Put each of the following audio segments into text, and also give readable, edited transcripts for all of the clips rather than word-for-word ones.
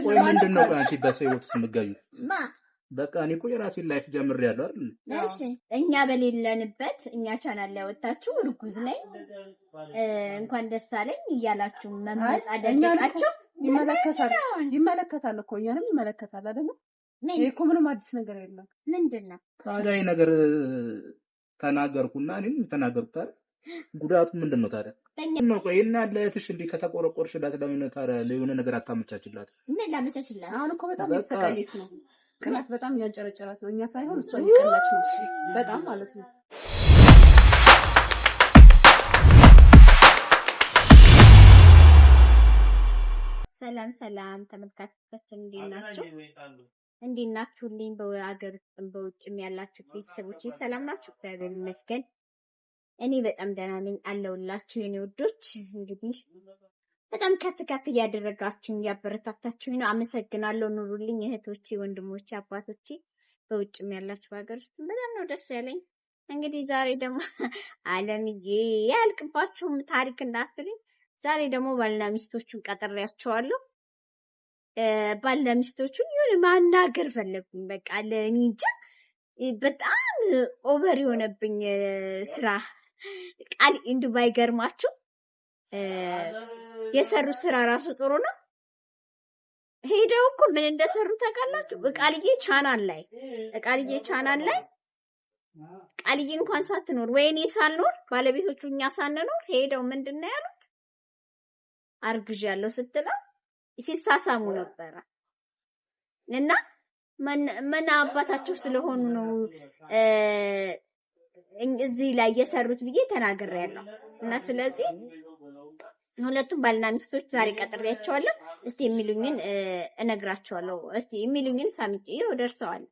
ወይ ምንድነው አንቺ በሰው ህይወት ስምጋዩ በቃ እኔ እኮ የራሴን ላይፍ ጀምሬያለሁ አይደል? እሺ እኛ በሌለንበት እኛ ቻናል ላይ ወጣችሁ እርጉዝ ነኝ እንኳን ደስ አለኝ እያላችሁ መመጻደቃችሁ ይመለከታል እኮ እኛንም ይመለከታል አይደል? ይሄ እኮ ምንም አዲስ ነገር የለም። ምንድነው ታዲያ ነገር ተናገርኩና እኔም ተናገርኩት አይደል? ጉዳቱ ምንድነው ታዲያ? ነው ቆይ እና ለእህትሽ እንዲህ ከተቆረቆርሽላት ለምን ታዲያ ለሆነ ነገር አታመቻችላት? ምን ላመቻችላት? አሁን እኮ በጣም እየተሰቃየች ነው። ቅናት በጣም ያንጨረጨራት ነው። እኛ ሳይሆን እሷ እየቀናች ነው በጣም ማለት ነው። ሰላም ሰላም ተመልካቾቻችን እንዴት ናችሁልኝ? በአገር ውስጥም በውጭም ያላችሁ ቤተሰቦቼ ሰላም ናችሁ? እግዚአብሔር ይመስገን እኔ በጣም ደህና ነኝ አለሁላችሁ የኔ ወዶች። እንግዲህ በጣም ከፍ እያደረጋችሁኝ ያበረታታችሁኝ ነው። አመሰግናለሁ። ኑሩልኝ እህቶቼ፣ ወንድሞቼ፣ አባቶቼ በውጭም ያላችሁ በአገር ውስጥም በጣም ነው ደስ ያለኝ። እንግዲህ ዛሬ ደግሞ አለምዬ ያልቅባችሁም ታሪክ እንዳትሉኝ ዛሬ ደግሞ ባልና ሚስቶቹን ቀጥሬያቸዋለሁ። ባልና ሚስቶቹን ይሁን ማናገር ፈለጉኝ። በቃ ለእኔ እንጃ በጣም ኦቨር የሆነብኝ ስራ ቃል እንዱ ባይገርማችሁ የሰሩት ስራ ራሱ ጥሩ ነው። ሄደው እኮ ምን እንደሰሩ ታውቃላችሁ? ቃልዬ ቻናል ላይ ቃልዬ እንኳን ሳትኖር ወይኔ ሳልኖር ባለቤቶቹ እኛ ሳንኖር ሄደው ምንድነው ያሉት? አርግዣለሁ ስትለው ሲሳሳሙ ነበር። እና ምን አባታቸው ስለሆኑ ነው እዚህ ላይ የሰሩት ብዬ ተናግሬያለሁ። እና ስለዚህ ሁለቱም ባልና ሚስቶች ዛሬ ቀጥሬያቸዋለሁ። እስቲ የሚሉኝን እነግራቸዋለሁ። እስቲ የሚሉኝን ሳምጪ ይኸው ደርሰዋል፣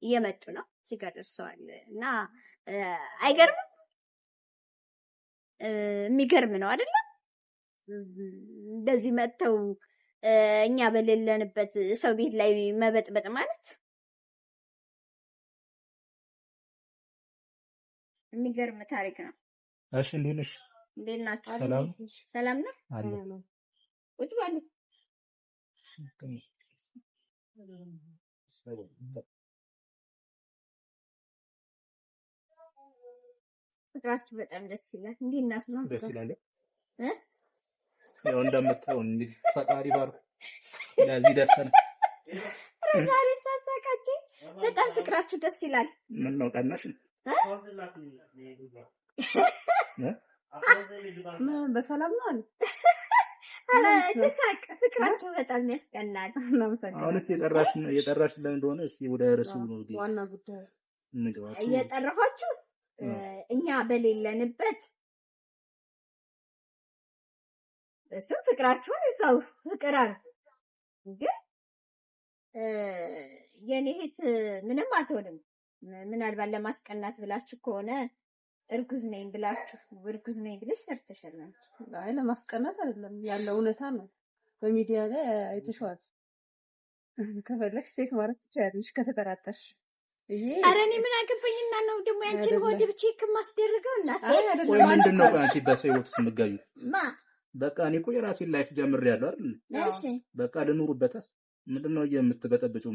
እየመጡ ነው። እዚህ ጋር ደርሰዋል። እና አይገርምም? የሚገርም ነው አይደል? እንደዚህ መተው እኛ በሌለንበት ሰው ቤት ላይ መበጥበጥ ማለት የሚገርም ታሪክ ነው። እሺ እንዴት ነሽ? እንዴት ናችሁ? ሰላም ነው አለ። ቁጭ በሉ። ቁጥራችሁ በጣም ደስ ይላል። እንዴት ናችሁ? ደስ ይላል። ያው እንደምታው እንግዲህ ፈጣሪ ባርኩ ለዚህ ደርሰን ዛሬ ሳሳቃችሁ በጣም ፍቅራችሁ ደስ ይላል። ምን ነው ቀናሽ? በሰላም ነው አለ። አላ ተሳቅ ፍቅራችሁ በጣም ያስቀናል። አሁን እስቲ የጠራሽ ለምን እንደሆነ እስቲ ወደ ርዕሱ ነው ዋና ጉዳይ እንግባስ። እየጠራኋችሁ እኛ በሌለንበት እሱ ፍቅራችሁን እዛው ፍቅር አለ ግን የኔ እህት ምንም አትሆንም። ምናልባት ለማስቀናት ብላችሁ ከሆነ እርጉዝ ነኝ ብለሽ ሰርተሻል። አይ ለማስቀናት አይደለም፣ ያለው እውነታ ነው። በሚዲያ ላይ አይተሽዋል። ከፈለግሽ ቼክ ማድረግ ትችያለሽ ከተጠራጠርሽ። ኧረ እኔ ምን አገባኝና ነው ደግሞ ያንቺን ሆድ ብቻ ከማስደርገው እናቴ። ወይ ምንድነው አንቺ በሰው ህይወት ስምጋዩ? በቃ እኔ እኮ የራሴን ላይፍ ጀምሬያለሁ አይደል? እሺ በቃ ልኑርበት። ምንድነው የምትበጠብጪው?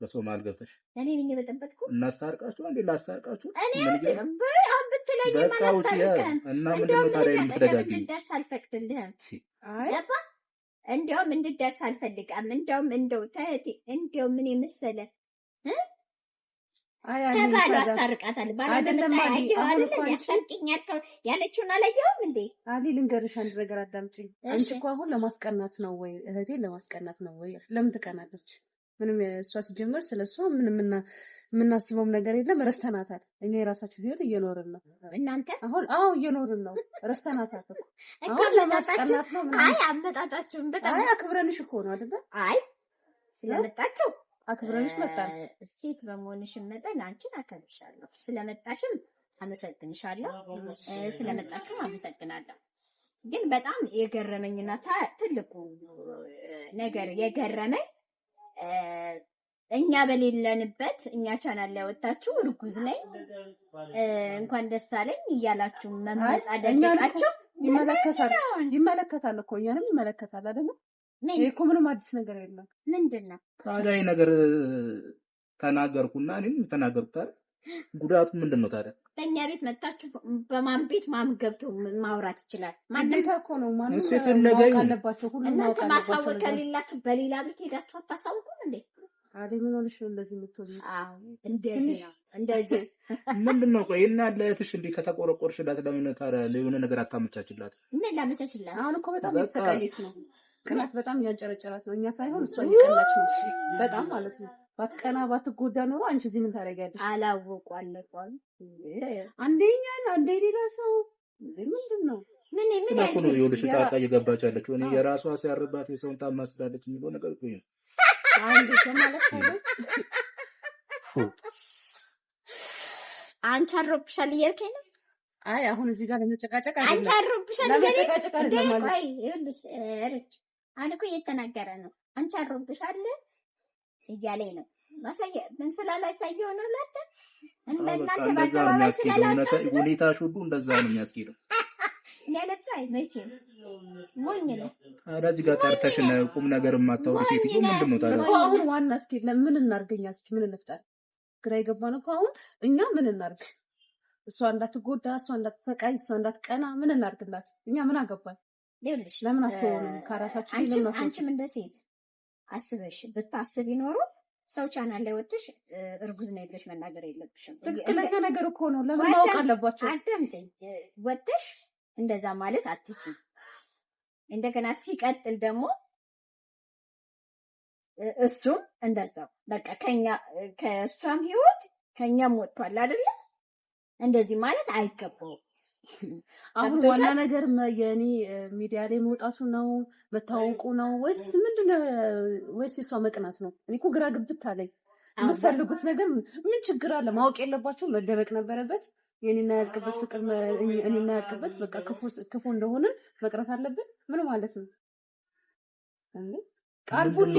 በሰው መሀል ገብተሽ እኔ ነኝ የበጠበጥኩ። እናስታርቃችሁ እንዴ? ላስታርቃችሁ እኔ በትለኝ ማላስታርቀም እና ምንድነው ታዲያ የምትደጋግኝ? እንድትደርስ አልፈቅድልህም። ገባ? እንደውም እንድትደርስ አልፈልግም። እንደውም ምን የመሰለ ከባሏ አስታርቃታል። ባሏ ያስታርቅኛል ያለችውን አላየኸውም እንዴ? አሊ ልንገርሽ አንድ ነገር አዳምጪኝ። አንቺ እኮ አሁን ለማስቀናት ነው ወይ እህቴን ለማስቀናት ነው ወይ? ለምን ትቀናለች? ምንም እሷ ሲጀምር ስለሷ ምንም የምናስበውም ነገር የለም። ረስተናታል። እኛ የራሳችን ህይወት እየኖርን ነው። እናንተ አሁን እየኖርን ነው። ረስተናታል እኮ አሁን ለማስቀናት ነው። አይ አመጣጣችሁን በጣም አክብረንሽ እኮ ነው አይደል? አይ ስለመጣችሁ አክብረንሽ መጣን። ሴት በመሆንሽ መጠን አንቺን አከብርሻለሁ። ስለመጣሽም አመሰግንሻለሁ። ስለመጣችሁም አመሰግናለሁ። ግን በጣም የገረመኝና ትልቁ ነገር የገረመኝ እኛ በሌለንበት እኛ ቻናል ላይ ወጣችሁ እርጉዝ ነኝ እንኳን ደስ አለኝ እያላችሁ መመጻደቃችሁ ይመለከታል እኮ እኛንም ይመለከታል አይደል? እኮ ምንም አዲስ ነገር የለም። ምንድነው ታዲያ? ይሄ ነገር ተናገርኩና እኔም ተናገርኩት አይደል? ጉዳቱ ምንድነው ታዲያ? በእኛ ቤት መጣችሁ በማን ቤት ማን ገብቶ ማውራት ይችላል? ማንዴታ እኮ ነው ማንም ማወቅ አለባቸው። ሁሉ ማወቅ አለባቸው። ማሳወቅ ከሌላችሁ በሌላ ቤት ሄዳችሁ አታሳውቁም እንዴ? አይደል? ምን ሆነሽ ነው እንደዚህ የምትሆኚ? አዎ እንደዚህ ነው። እንደዚህ ምንድነው? ቆይ እና ለእህትሽ እንዲህ ከተቆረቆርሽላት ለምን ታዲያ የሆነ ነገር አታመቻችላት? ምን ላመቻችላት? አሁን እኮ በጣም እየተሰቃየች ነው። ቅናት በጣም እያንጨረጨራት ነው። እኛ ሳይሆን እሷ እየቀናች ነው በጣም ማለት ነው። ባትቀና ባትጎዳ ኖሮ አንቺ እዚህ ምን ታደርጊያለሽ? አላወቁ አለቋል። አንደኛ አንዴ ሌላ ሰው ምንድን ነው? ምን ያልኩ ነው ይኸውልሽ፣ ጣጣ እየገባች ያለችው እኔ የራሷ ሲያርባት የሰውን ታማስላለች የሚለው ነገር እኮ ነው። አንዴ ማለት ነው። አንቺ አሮብሻል እያልከኝ ነው? አይ አሁን እዚህ ጋር ለመጨቃጨቅ አይደለም። አንቺ አሮብሻል ለመጨቃጨቅ አይደለም ማለት ቆይ ይኸውልሽ፣ እረች አንቺ እኮ እየተናገረ ነው። አንቺ አሮብሻል እያለኝ ነው። ማሳየ ምን ስላላሳየው ነው ለአንተ እናንተ ባጨባባይ ስላላችሁ ሁኔታሽ ሁሉ እንደዛ ነው የሚያስኬደው። እኔ አለቻይ መቼ ሞኝ ነው። ታዲያ እዚህ ጋር ጠርተሽ ቁም ነገር የማታወሪ ሴትዮ ምንድን ነው ታዲያ? አሁን ዋና እስኪ ለምን እናርገኛ? እስኪ ምን እንፍጠር? ግራ የገባን እኮ አሁን እኛ ምን እናርግ? እሷ እንዳትጎዳ፣ እሷ እንዳትሰቃይ፣ እሷ እንዳትቀና ምን እናርግላት? እኛ ምን አገባን? ይኸውልሽ ለምን አትሆንም? ከራሳችን አንቺም እንደ ሴት አስበሽ ብታስብ ይኖሩ ሰው ቻናል ላይ ወጥሽ እርጉዝ ነው ብለሽ መናገር የለብሽም። ትክክለኛ ነገር እኮ ነው። ለምን ማወቅ አለባቸው? አዳምጪኝ። ወጥሽ እንደዛ ማለት አትችይም። እንደገና ሲቀጥል ደግሞ እሱም እንደዛው በቃ ከእሷም ህይወት ከኛም ወጥቷል አይደለ? እንደዚህ ማለት አይገባውም። አሁን ዋና ነገር የኔ ሚዲያ ላይ መውጣቱ ነው መታወቁ ነው ወይስ ምንድነው? ወይስ እሷ መቅናት ነው? እኔ እኮ ግራ ግብት አለኝ። የምትፈልጉት ነገር ምን ችግር አለ? ማወቅ የለባቸው መደበቅ ነበረበት። የኔና ያልቅበት ፍቅር እኔና ያልቅበት በቃ ክፉ እንደሆነ መቅረት አለብን። ምን ማለት ነው እንዴ? ቃል ሁሌ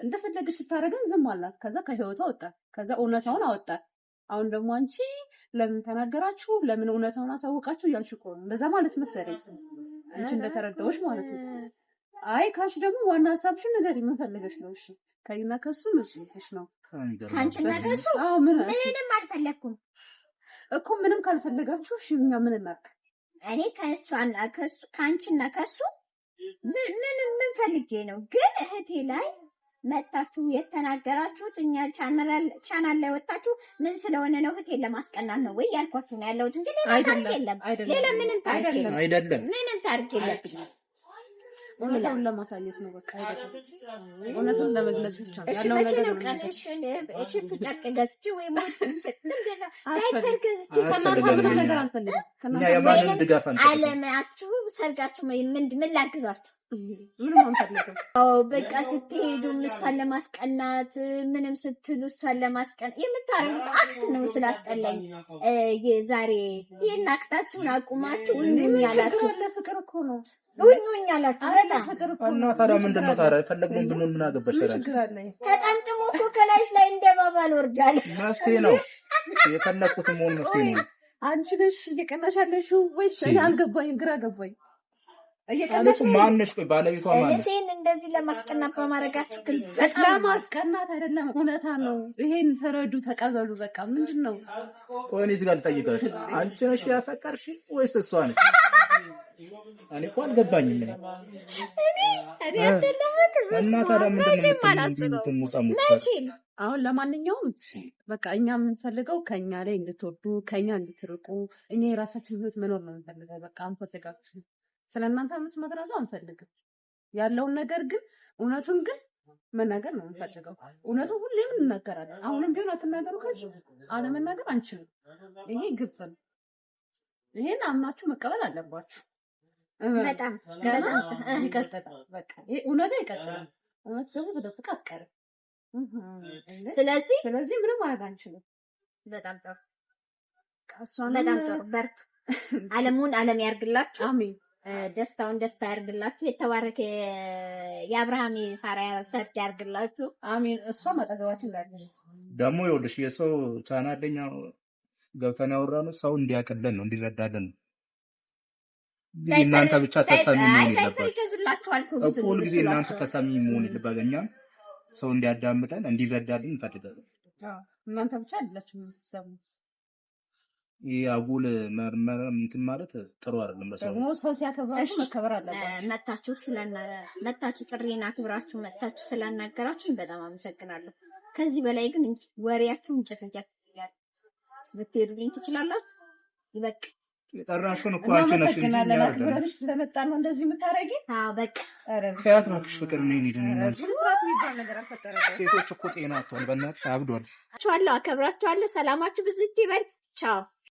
እንደፈለገች ስታደርገን ዝም አላት። ከዛ ከህይወቷ ወጣ። ከዛ እውነታውን አወጣ። አሁን ደግሞ አንቺ ለምን ተናገራችሁ? ለምን እውነታውን አሳወቃችሁ እያልሽ እኮ ነው። እንደዛ ማለት መሰለኝ አንቺ እንደተረዳሁሽ ማለት ነው። አይ ካሽ ደግሞ ዋና ሀሳብሽን ነገር የምንፈልገሽ ነው። እሺ ከይና ከሱ መስልሽ ነው ካንቺና ከሱ ምንም አልፈለኩም እኮ። ምንም ካልፈለጋችሁ እሺ እኛ ምን እናድርግ? እኔ ካንቺና ከሱ ምን ፈልጌ ነው? ግን እህቴ ላይ መጣችሁ የተናገራችሁት እኛ ቻናል ላይ ወጣችሁ ምን ስለሆነ ነው? እህቴን ለማስቀናት ነው ወይ ያልኳችሁ ነው ያለሁት እንጂ ሌላ ታሪክ የለም። ሌላ ምንም ታሪክ የለም። ምንም ታሪክ የለብኝም። እውነቱን ለማሳየት ነው በቃ እውነቱን ለመግለጽ ብቻ ነው ያለው ነገር ነው። እሺ ትጨርቅ ገዝቼ ወይ ዳይፐር ገዝቼ ከማንም ነገር አልፈልግም። እኛ የማንን ድጋፍ አለማችሁ ሰርጋችሁ ምን ላግዛችሁ? ምንም አንፈልግም። አዎ በቃ ስትሄዱ እሷን ለማስቀናት ምንም ስትሉ እሷን ለማስቀናት የምታረጉት አክት ነው ስላስጠላኝ ዛሬ ይሄን አክታችሁን አቁማችሁ እንዴም ያላችሁ ለፍቅር እኮ ነው ኡኝ ያላችሁ በጣም እና ታዲያ ምንድነው ታዲያ ፈለግን ብንሆን ምን አገባሽ? ተጠምጥሞ እኮ ከላይሽ ላይ እንደባባል ወርዳል። መፍትሄ ነው የፈለኩት መሆን መፍትሄ ነው። አንቺ ነሽ እየቀናሽ ያለሽው ወይስ እኔ አልገባኝም፣ ግራ ገባኝ። እየቀናሽ ማነሽ? ቆይ ባለቤቷ ማነሽ? እኔን እንደዚህ ለማስቀናት በማድረጋችሁ ግን በጣም ለማስቀናት አይደለም፣ እውነታ ነው። ይሄን ተረዱ፣ ተቀበሉ። በቃ ምንድነው? ቆይ እኔ እዚህ ጋር ልጠይቅሽ፣ አንቺ ነሽ ያፈቀርሽ ወይስ እሷ ነች? እኔ እኮ አልገባኝም። እኔ አትለምክ እና ታዲያ ምንድነው መቼም አሁን ለማንኛውም በቃ እኛ የምንፈልገው ከኛ ላይ እንድትወዱ ከኛ እንድትርቁ እኛ የራሳችን ህይወት መኖር ነው የምንፈልገው። በቃ አንፈልጋችሁ ስለእናንተ መስማት ራሱ አንፈልግም። ያለውን ነገር ግን እውነቱን ግን መናገር ነው የምንፈልገው። እውነቱን ሁሌም እንናገራለን። አሁንም ቢሆን አትናገሩ ካልሽ አለመናገር አንችልም። ይሄ ግልጽ ነው። ይሄን አምናችሁ መቀበል አለባችሁ። በጣም ይቀጥላል። በቃ ይሄ እውነቱ ይቀጥላል። እውነት ደግሞ ተደብቃ አትቀርም። ስለዚህ ምንም ማድረግ አንችልም። በጣም ጥሩ በጣም ጥሩ። በርቱ። ዓለሙን ዓለም ያርግላችሁ። አሜን። ደስታውን ደስታ ያርግላችሁ። የተባረከ የአብርሃም የሳራ ሰርግ ያርግላችሁ። አሜን። እሷ ማጠገባችን ላይ ደግሞ ይኸውልሽ የሰው ቻናለኛ ገብተን ያወራነው ሰው እንዲያቀለን ነው እንዲረዳለን ነው። እናንተ ብቻ ተሰሚ ነው ይላል። ይመስላችኋል እኮ ሁልጊዜ እናንተ ተሰሚ መሆን የለባገኛም ሰው እንዲያዳምጠን እንዲረዳልን እንፈልጋለን። እናንተ ብቻ አይደላችሁም የምትሰሙት። ይሄ አጉል መርመር እንትን ማለት ጥሩ አይደለም። ደግሞ ሰው ሲያከብራችሁ መከበር አለባችሁ። መታችሁ ጥሪና አክብራችሁ መታችሁ ስላናገራችሁን በጣም አመሰግናለሁ። ከዚህ በላይ ግን ወሬያችሁን ጨፈጨፍ ብትሄዱልኝ ትችላላችሁ። ይበቃ። የጠራሽውን እኮ አንቺ ነሽ እንጂ አክብረንሽ ስለመጣን ነው እንደዚህ የምታረጊ? አዎ በቃ። ከያት እባክሽ ፍቅር ነኝ ሊድን ስራት የሚባል ነገር አልፈጠረም። ሴቶች እኮ ጤና አጥተዋል። በእናትሽ አብዷል። አከብራችኋለሁ። ሰላማችሁ ብዙ ይበል። ቻው